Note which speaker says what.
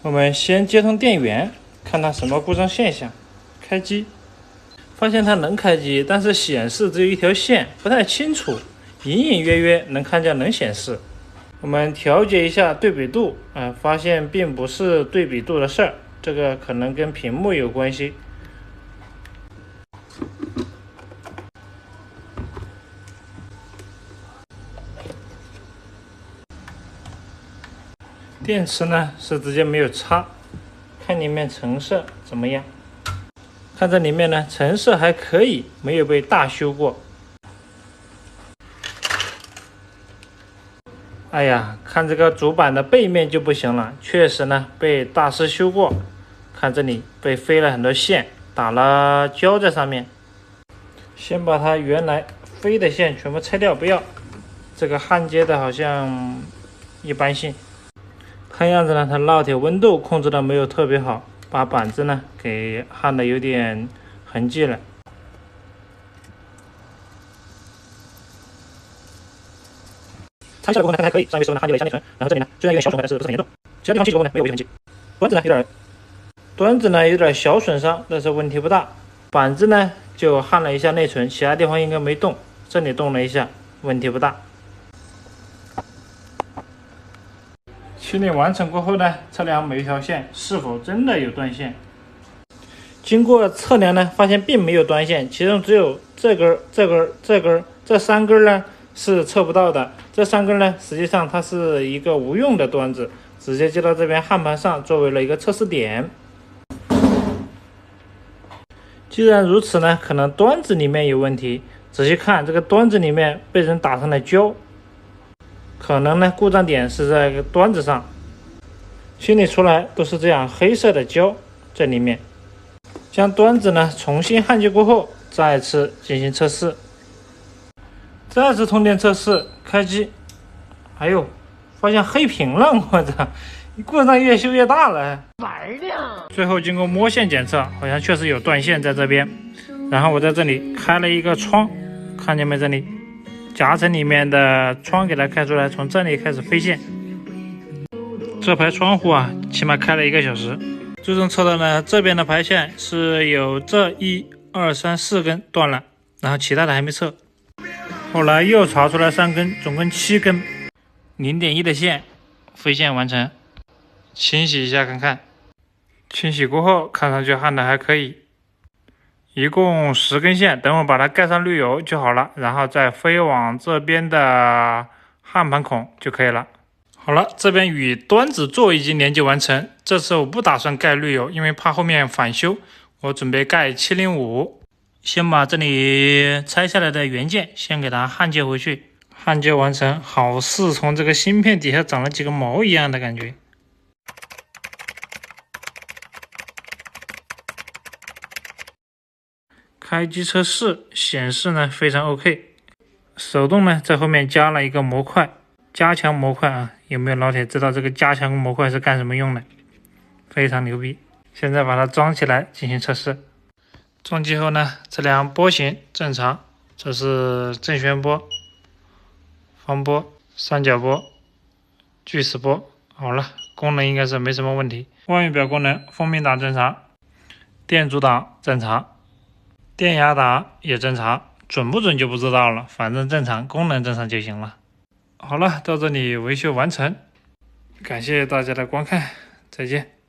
Speaker 1: 我们先接通电源，看它什么故障现象。开机，发现它能开机，但是显示只有一条线，不太清楚，隐隐约约能看见能显示。我们调节一下对比度，发现并不是对比度的事儿，这个可能跟屏幕有关系。电池呢是直接没有插，看里面成色怎么样？看这里面呢，成色还可以，没有被大修过。哎呀，看这个主板的背面就不行了，确实呢被大师修过。看这里被飞了很多线，打了胶在上面。先把它原来飞的线全部拆掉，不要。这个焊接的好像一般性。看样子呢，它烙铁温度控制的没有特别好，把板子呢给焊的有点痕迹了。拆下来过后呢，看还可以，上一位时候呢焊接了一下内存，然后这里呢虽然有点小损坏，但是不是很严重，其他地方去之后呢没有违痕迹。端子呢有点小损伤，但是问题不大。板子呢就焊了一下内存，其他地方应该没动，这里动了一下，问题不大。清理完成过后呢，测量每一条线是否真的有断线。经过测量呢，发现并没有断线，其中只有这根、这根、这根，这3根呢是测不到的。这3根呢，实际上它是一个无用的端子，直接接到这边焊盘上，作为了一个测试点。既然如此呢，可能端子里面有问题。仔细看，这个端子里面被人打上了胶。可能呢，故障点是在个端子上，清理出来都是这样黑色的胶在里面。将端子呢重新焊接过后，再次进行测试。再次通电测试，开机，哎呦，发现黑屏了，我操！故障越修越大了。玩呢？最后经过摸线检测，好像确实有断线在这边。然后我在这里开了一个窗，看见没？这里。夹层里面的窗给它开出来，从这里开始飞线。这排窗户啊，起码开了1个小时。最终测到呢，这边的排线是有这1、2、3、4根断了，然后其他的还没测。后来又查出来3根，总共7根，0.1的线飞线完成。清洗一下看看，清洗过后看上去焊的还可以。一共10根线，等我把它盖上滤油就好了，然后再飞往这边的焊盘孔就可以了。好了，这边与端子座已经连接完成。这次我不打算盖滤油，因为怕后面返修，我准备盖705。先把这里拆下来的元件先给它焊接回去。焊接完成，好似从这个芯片底下长了几个毛一样的感觉。开机测试显示呢非常 OK， 手动呢在后面加了一个模块，加强模块啊，有没有老铁知道这个加强模块是干什么用的？非常牛逼！现在把它装起来进行测试。装机后呢，测量波形正常，这是正弦波、方波、三角波、锯齿波。好了，功能应该是没什么问题。外面表功能，风鸣档正常，电阻档正常。电压档也正常，准不准就不知道了，反正正常，功能正常就行了。好了，到这里维修完成，感谢大家的观看，再见。